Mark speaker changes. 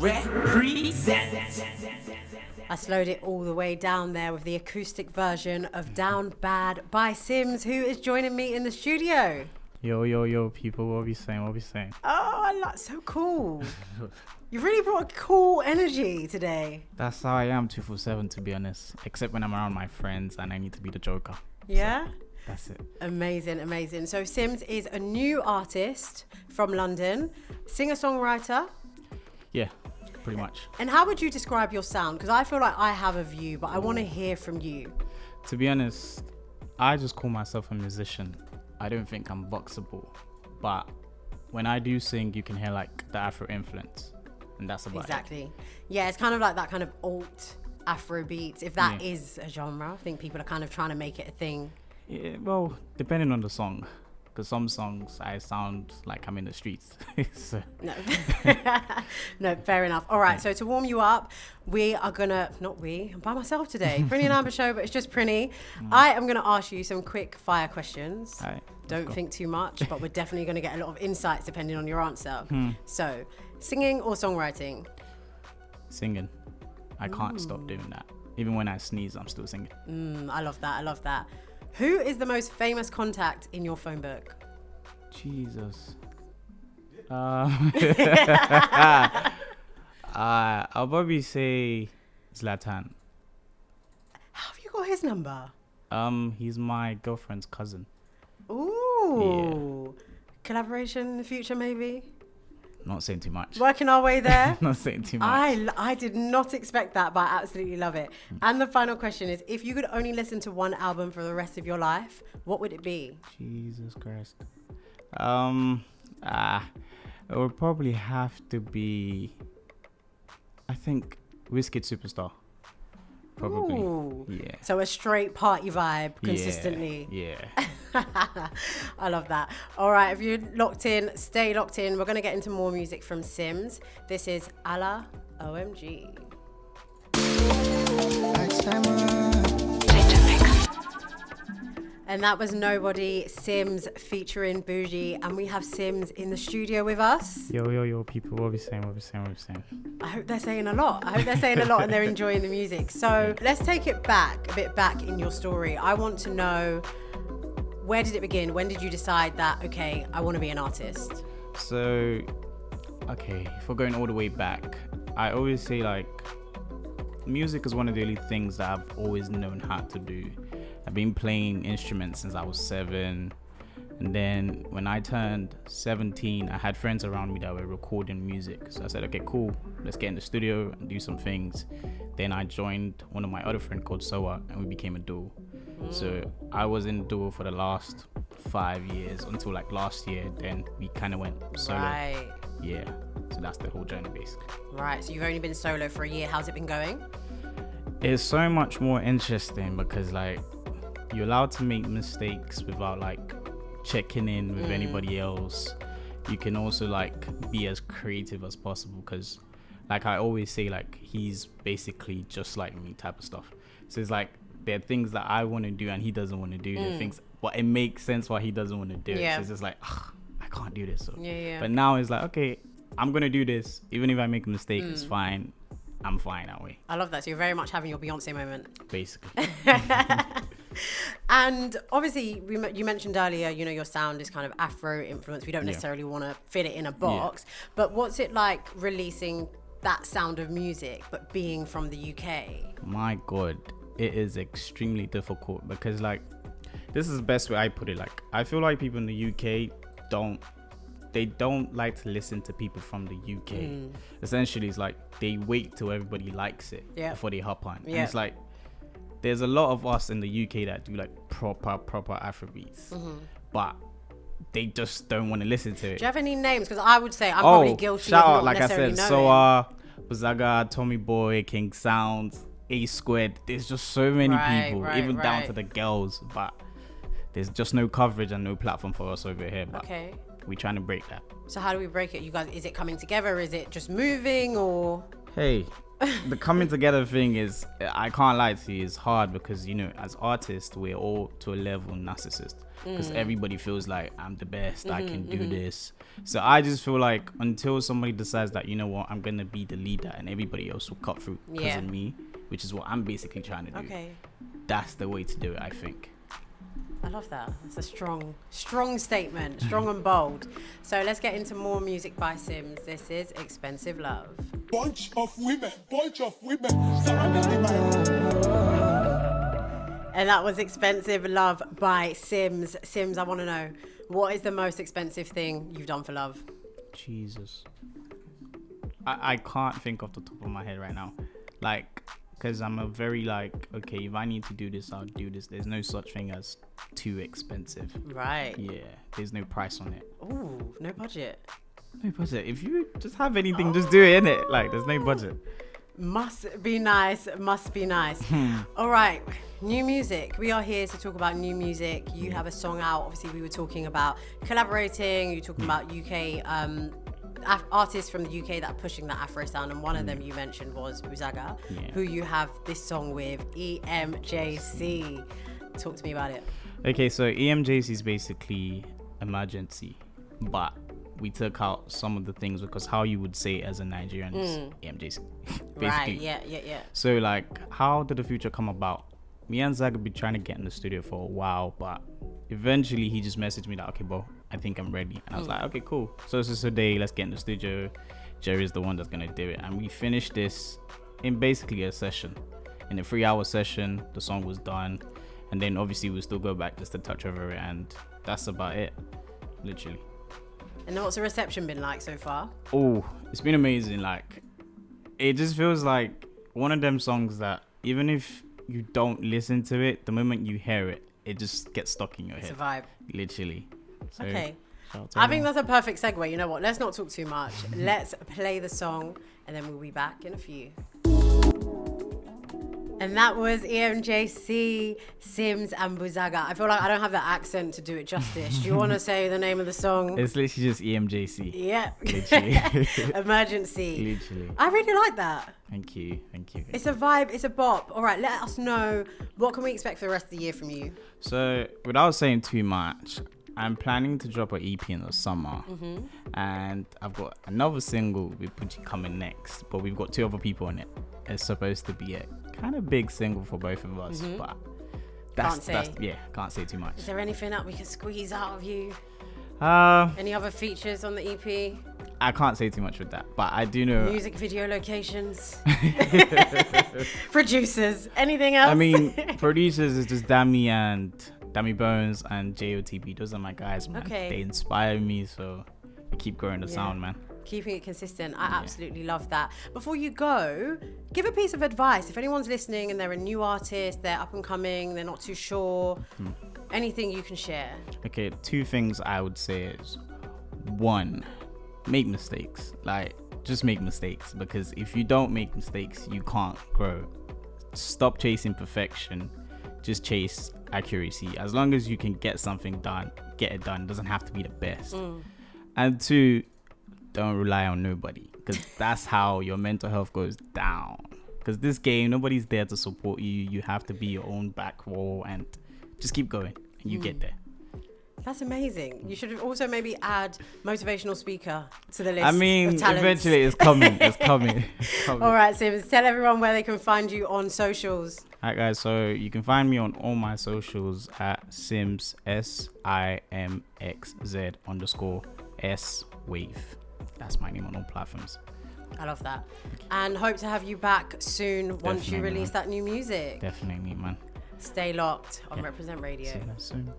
Speaker 1: Reprezent.
Speaker 2: I slowed it all the way down there with the acoustic version of Down Bad by SIMXZ, who is joining me in the studio.
Speaker 3: Yo, people, what we saying?
Speaker 2: Oh, I like, so cool. You really brought a cool energy today.
Speaker 3: That's how I am 247, to be honest. Except when I'm around my friends and I need to be the joker.
Speaker 2: Yeah?
Speaker 3: So, that's it.
Speaker 2: Amazing. So SIMXZ is a new artist from London, singer-songwriter.
Speaker 3: Yeah, pretty much.
Speaker 2: And how would you describe your sound? Because I feel like I have a view, but I want to hear from you.
Speaker 3: To be honest, I just call myself a musician. I don't think I'm boxable. But when I do sing, you can hear like the Afro influence. And that's about
Speaker 2: Exactly. Yeah, it's kind of like that kind of alt Afro beats. If that is a genre, I think people are kind of trying to make it a thing.
Speaker 3: Yeah, well, depending on the song. Because some songs I sound like I'm in the streets. So.
Speaker 2: No. No, fair enough. All right, so to warm you up, I'm by myself today. Prinny and Amber show, but it's just Prinny. I am going to ask you some quick fire questions.
Speaker 3: All right,
Speaker 2: Don't think too much, but we're definitely going to get a lot of insights depending on your answer. So, singing or songwriting?
Speaker 3: Singing. I can't stop doing that. Even when I sneeze, I'm still singing.
Speaker 2: I love that. Who is the most famous contact in your phone book?
Speaker 3: Jesus. I'll probably say Zlatan.
Speaker 2: How have you got his number?
Speaker 3: He's my girlfriend's cousin.
Speaker 2: Ooh. Yeah. Collaboration in the future, maybe?
Speaker 3: Not saying too much.
Speaker 2: Working our way there.
Speaker 3: Not saying too much.
Speaker 2: I did not expect that, but I absolutely love it. And the final question is, if you could only listen to one album for the rest of your life, what would it be?
Speaker 3: Jesus Christ. It would probably have to be, I think, Wizkid Superstar. Probably.
Speaker 2: Ooh.
Speaker 3: Yeah.
Speaker 2: So a straight party vibe consistently.
Speaker 3: Yeah.
Speaker 2: I love that. All right, if you're locked in, stay locked in. We're going to get into more music from SIMXZ. This is Ala OMG. And that was Nobody, SIMXZ featuring Bougie. And we have SIMXZ in the studio with us.
Speaker 3: Yo, people, what we saying?
Speaker 2: I hope they're saying a lot. And they're enjoying the music. So let's take it a bit back in your story. I want to know, where did it begin? When did you decide that, okay, I want to be an artist?
Speaker 3: So, okay, if we're going all the way back, I always say like, music is one of the only things that I've always known how to do. I've been playing instruments since I was 7. And then when I turned 17, I had friends around me that were recording music. So I said, okay, cool, let's get in the studio and do some things. Then I joined one of my other friends called Soa, and we became a duo. So I was in duo for the last 5 years until like last year. Then we kind of went solo.
Speaker 2: Right.
Speaker 3: Yeah. So that's the whole journey basically.
Speaker 2: Right. So you've only been solo for a year. How's it been going?
Speaker 3: It's so much more interesting because like you're allowed to make mistakes without like checking in with anybody else. You can also like be as creative as possible because like I always say, like he's basically just like me type of stuff. So it's like there are things that I want to do and he doesn't want to do. There are things, but it makes sense why he doesn't want to do it. So it's just like, I can't do this. So.
Speaker 2: Yeah.
Speaker 3: But now it's like, okay, I'm going to do this. Even if I make a mistake, it's fine. I'm fine that way.
Speaker 2: I love that. So you're very much having your Beyonce moment.
Speaker 3: Basically.
Speaker 2: And obviously, you mentioned earlier, you know, your sound is kind of Afro influenced. We don't necessarily want to fit it in a box. But what's it like releasing that sound of music, but being from the UK?
Speaker 3: My God, it is extremely difficult because like, this is the best way I put it. Like, I feel like people in the UK don't like to listen to people from the UK. Essentially, it's like they wait till everybody likes it before they hop on. And it's like, there's a lot of us in the UK that do like proper Afrobeats, but they just don't want to listen to it.
Speaker 2: Do you have any names? Because I would say I'm probably guilty of not
Speaker 3: like
Speaker 2: necessarily
Speaker 3: I said,
Speaker 2: knowing.
Speaker 3: Soa, Bazaga, Tommy Boy, King Sounds, A Squared. There's just so many people, even down to the girls, but there's just no coverage and no platform for us over here. But we're trying to break that.
Speaker 2: So how do we break it? You guys, is it coming together? Is it just moving or?
Speaker 3: Hey, the coming together thing is, I can't lie to you, it's hard because, you know, as artists, we're all to a level narcissist. because everybody feels like I'm the best, I can do this. So I just feel like until somebody decides that, you know what, I'm gonna be the leader and everybody else will cut through because of me, which is what I'm basically trying to do.
Speaker 2: Okay.
Speaker 3: That's the way to do it, I think.
Speaker 2: I love that. That's a strong statement, strong and bold. So let's get into more music by Sims. This is Expensive Love.
Speaker 1: Bunch of women.
Speaker 2: And that was Expensive Love by Sims. Sims, I want to know, what is the most expensive thing you've done for love?
Speaker 3: Jesus. I can't think off the top of my head right now. Like, because I'm a very like, okay, if I need to do this, I'll do this. There's no such thing as too expensive.
Speaker 2: Right.
Speaker 3: Yeah, there's no price on it.
Speaker 2: Ooh, no budget.
Speaker 3: No budget. If you just have anything, just do it, innit? Like, there's no budget.
Speaker 2: Must be nice. All right, new music. We are here to talk about new music. You have a song out. Obviously, we were talking about collaborating. You're talking about UK artists from the UK that are pushing the Afro sound, and one of them you mentioned was Buzaga, who you have this song with, EMJC. Talk to me about it.
Speaker 3: Okay, so EMJC is basically emergency, but we took out some of the things because how you would say it as a Nigerian is EMJC.
Speaker 2: Right, yeah.
Speaker 3: So like, how did the future come about? Me and Zach have been trying to get in the studio for a while, but eventually he just messaged me like, okay, bro, I think I'm ready. And I was like, okay, cool. So it's just a day, let's get in the studio. Jerry's the one that's gonna do it. And we finished this in basically a session. In a 3-hour session, the song was done. And then obviously we'll still go back just to touch over it, and that's about it, literally.
Speaker 2: And then what's the reception been like so far?
Speaker 3: Oh, it's been amazing. Like, it just feels like one of them songs that even if you don't listen to it, the moment you hear it, it just gets stuck in your head.
Speaker 2: It's a vibe.
Speaker 3: Literally. So,
Speaker 2: okay. I think that's a perfect segue. You know what? Let's not talk too much. Let's play the song, and then we'll be back in a few. And that was EMJC, Sims, and Buzaga. I feel like I don't have the accent to do it justice. Do you want to say the name of the song?
Speaker 3: It's literally just EMJC.
Speaker 2: Yeah.
Speaker 3: Literally.
Speaker 2: Emergency.
Speaker 3: Literally.
Speaker 2: I really like that.
Speaker 3: Thank you.
Speaker 2: It's a vibe. It's a bop. All right, let us know, what can we expect for the rest of the year from you?
Speaker 3: So, without saying too much, I'm planning to drop an EP in the summer. And I've got another single with Prinny coming next, but we've got 2 other people on it. It's supposed to be a kind of big single for both of us, but can't say too much.
Speaker 2: Is there anything that we can squeeze out of you? Any other features on the EP?
Speaker 3: I can't say too much with that, but I do know
Speaker 2: music video locations, producers, anything else?
Speaker 3: I mean, producers is just Dammy Bones and JOTB. Those are my guys, man.
Speaker 2: Okay.
Speaker 3: They inspire me, so I keep growing the sound, man.
Speaker 2: Keeping it consistent. I absolutely love that. Before you go, give a piece of advice. If anyone's listening and they're a new artist, they're up and coming, they're not too sure, anything you can share. Okay,
Speaker 3: 2 things I would say is, 1, make mistakes. Like, just make mistakes, because if you don't make mistakes, you can't grow. Stop chasing perfection. Just chase accuracy. As long as you can get something done, get it done. It doesn't have to be the best. And 2, don't rely on nobody, because that's how your mental health goes down. Because this game, nobody's there to support you. You have to be your own back wall and just keep going, and you get there. That's amazing. You should also maybe add motivational speaker to the list. I mean, eventually it's coming. It's coming. All right, Sims, tell everyone where they can find you on socials. All right, guys. So you can find me on all my socials at SIMXZ _S wave. That's my name on all platforms. I love that. And hope to have you back soon once you release that new music. Definitely, man. Stay locked on Reprezent Radio. See you soon.